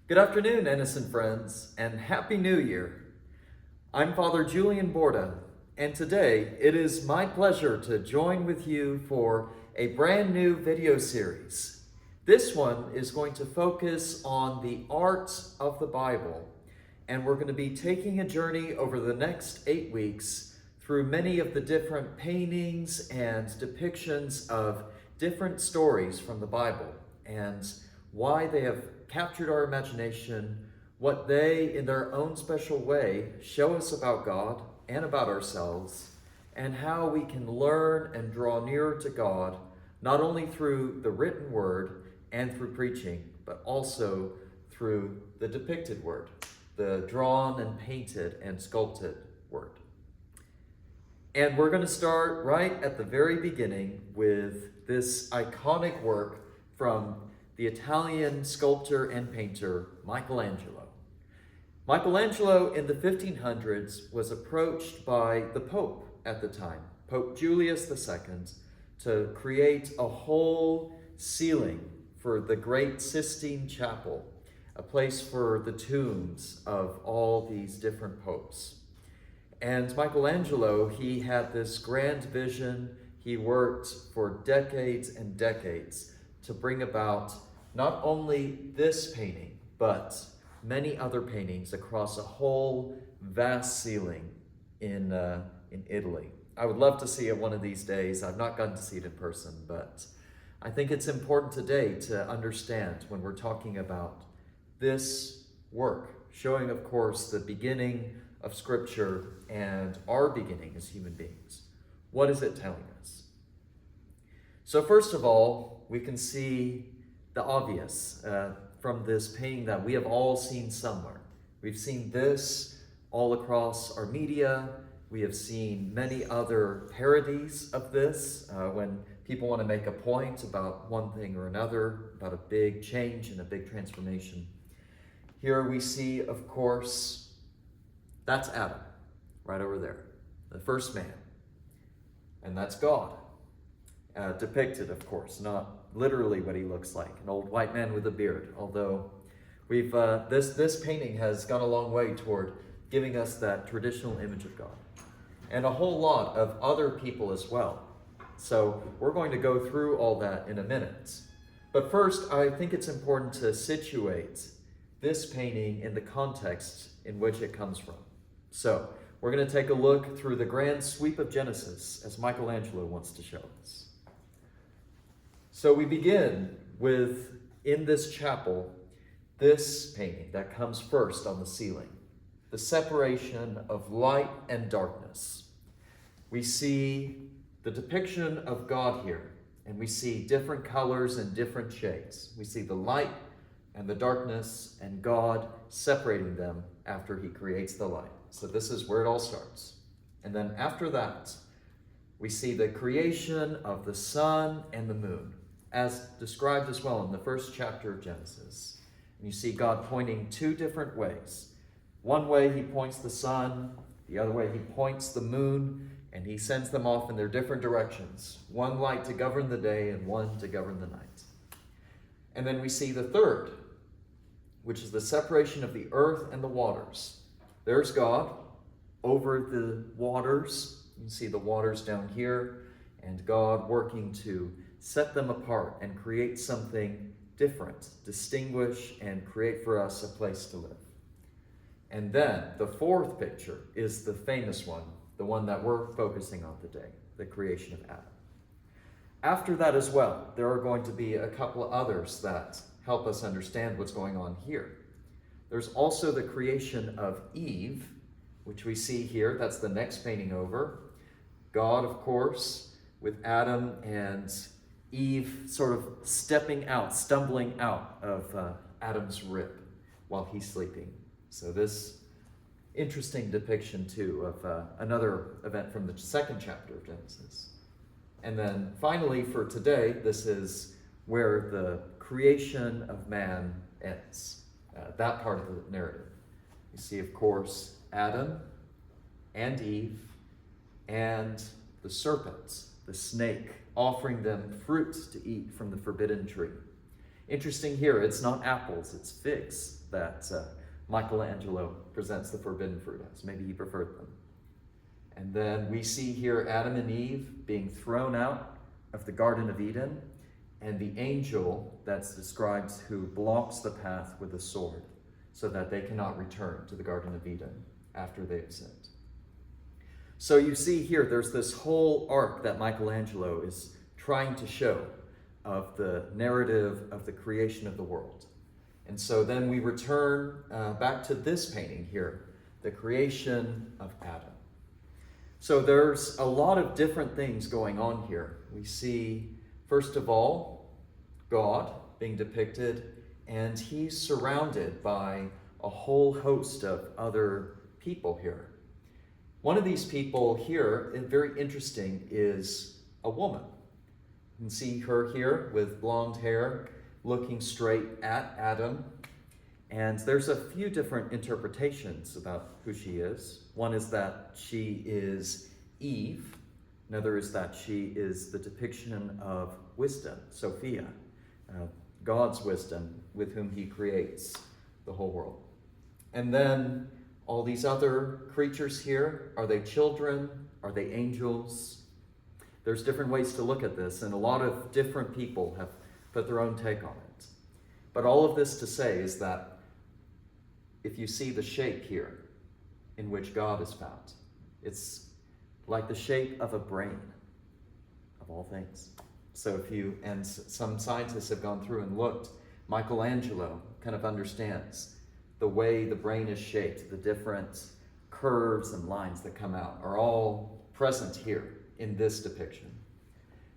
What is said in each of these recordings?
Good afternoon, innocent friends, and Happy New Year. I'm Father Julian Borda, and today it is my pleasure to join with you for a brand new video series. This one is going to focus on the art of the Bible, and we're going to be taking a journey over the next 8 weeks through many of the different paintings and depictions of different stories from the Bible, and why they have captured our imagination, what they, in their own special way, show us about God and about ourselves, and how we can learn and draw nearer to God, not only through the written word and through preaching, but also through the depicted word, the drawn and painted and sculpted word. And we're going to start right at the very beginning with this iconic work from the Italian sculptor and painter Michelangelo. Michelangelo in the 1500s was approached by the Pope at the time, Pope Julius II, to create a whole ceiling for the great Sistine Chapel, a place for the tombs of all these different popes. And Michelangelo, he had this grand vision. He worked for decades and decades to bring about not only this painting, but many other paintings across a whole vast ceiling in Italy. I would love to see it one of these days. I've not gotten to see it in person, but I think it's important today to understand when we're talking about this work, showing, of course, the beginning of Scripture and our beginning as human beings. What is it telling us? So first of all, we can see the obvious from this painting that we have all seen somewhere. We've seen this all across our media. We have seen many other parodies of this when people want to make a point about one thing or another, about a big change and a big transformation. Here we see, of course, that's Adam, right over there, the first man. And that's God, depicted, of course, not literally what he looks like, an old white man with a beard, although we've this painting has gone a long way toward giving us that traditional image of God, and a whole lot of other people as well. So we're going to go through all that in a minute. But first, I think it's important to situate this painting in the context in which it comes from. So we're going to take a look through the grand sweep of Genesis, as Michelangelo wants to show us. So we begin with, in this chapel, this painting that comes first on the ceiling, the separation of light and darkness. We see the depiction of God here, and we see different colors and different shades. We see the light and the darkness, and God separating them after he creates the light. So this is where it all starts. And then after that, we see the creation of the sun and the moon, as described as well in the first chapter of Genesis. And you see God pointing two different ways. One way he points the sun, the other way he points the moon, and he sends them off in their different directions. One light to govern the day and one to govern the night. And then we see the third, which is the separation of the earth and the waters. There's God over the waters. You can see the waters down here, and God working to set them apart and create something different, distinguish and create for us a place to live. And then the fourth picture is the famous one, the one that we're focusing on today, the creation of Adam. After that as well, there are going to be a couple of others that help us understand what's going on here. There's also the creation of Eve, which we see here. That's the next painting over. God, of course, with Adam and Eve sort of stepping out, stumbling out of Adam's rib while he's sleeping. So this interesting depiction too of another event from the second chapter of Genesis. And then finally for today, this is where the creation of man ends, that part of the narrative. You see, of course, Adam and Eve and the serpent, the snake, offering them fruit to eat from the forbidden tree. Interesting here, it's not apples, it's figs that Michelangelo presents the forbidden fruit as. Maybe he preferred them. And then we see here Adam and Eve being thrown out of the Garden of Eden, and the angel that's described who blocks the path with a sword so that they cannot return to the Garden of Eden after they have sinned. So you see here, there's this whole arc that Michelangelo is trying to show of the narrative of the creation of the world. And so then we return back to this painting here, the creation of Adam. So there's a lot of different things going on here. We see, first of all, God being depicted, and he's surrounded by a whole host of other people here. One of these people here, and very interesting, is a woman. You can see her here with blonde hair, looking straight at Adam. And there's a few different interpretations about who she is. One is that she is Eve. Another is that she is the depiction of wisdom, Sophia, God's wisdom with whom he creates the whole world. And then all these other creatures here, are they children? Are they angels? There's different ways to look at this, and a lot of different people have put their own take on it. But all of this to say is that if you see the shape here in which God is found, it's like the shape of a brain, of all things. So some scientists have gone through and looked, Michelangelo kind of understands the way the brain is shaped, the different curves and lines that come out are all present here in this depiction.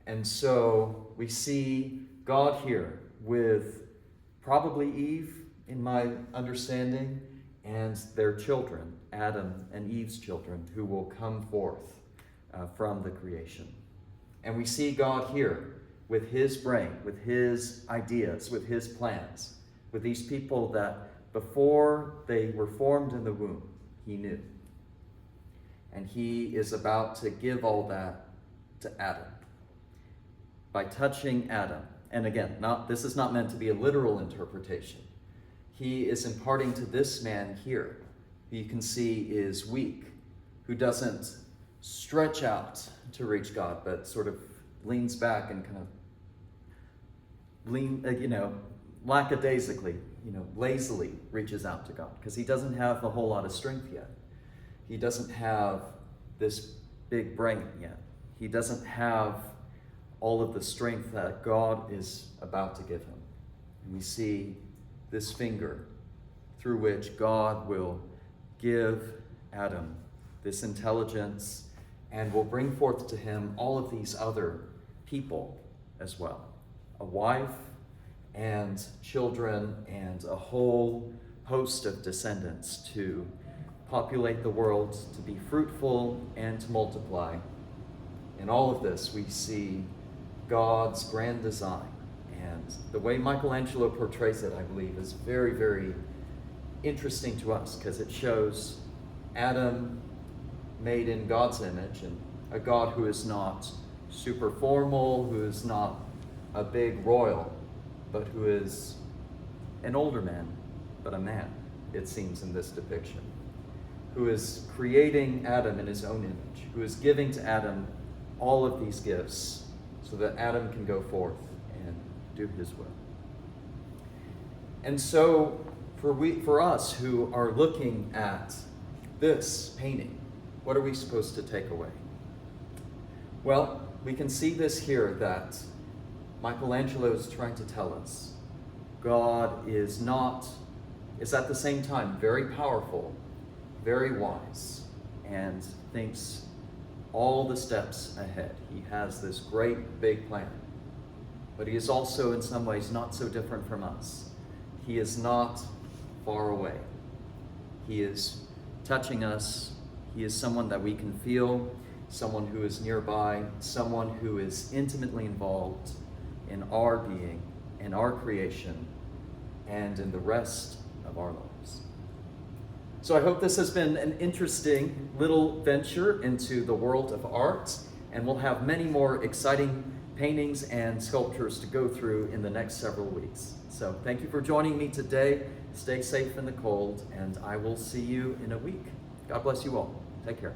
And so we see God here with probably Eve, in my understanding, and their children, Adam and Eve's children, who will come forth from the creation. And we see God here with his brain, with his ideas, with his plans, with these people that before they were formed in the womb, he knew. And he is about to give all that to Adam by touching Adam. And again, this is not meant to be a literal interpretation. He is imparting to this man here, who you can see is weak, who doesn't stretch out to reach God, but sort of leans back and kind of lackadaisically, lazily reaches out to God, because he doesn't have a whole lot of strength yet. He doesn't have this big brain yet. He doesn't have all of the strength that God is about to give him. And we see this finger through which God will give Adam this intelligence and will bring forth to him all of these other people as well. A wife and children and a whole host of descendants to populate the world, to be fruitful and to multiply. In all of this, we see God's grand design. And the way Michelangelo portrays it, I believe, is very, very interesting to us, because it shows Adam made in God's image, and a God who is not super formal, who is not a big royal, but who is an older man, but a man, it seems in this depiction, who is creating Adam in his own image, who is giving to Adam all of these gifts so that Adam can go forth and do his will. And so for us who are looking at this painting, what are we supposed to take away? Well, we can see this here, that Michelangelo is trying to tell us God is at the same time very powerful, very wise, and thinks all the steps ahead. He has this great big plan. But he is also in some ways not so different from us. He is not far away. He is touching us. He is someone that we can feel, someone who is nearby, someone who is intimately involved in our being, in our creation, and in the rest of our lives. So I hope this has been an interesting little venture into the world of art, and we'll have many more exciting paintings and sculptures to go through in the next several weeks. So thank you for joining me today. Stay safe in the cold, and I will see you in a week. God bless you all. Take care.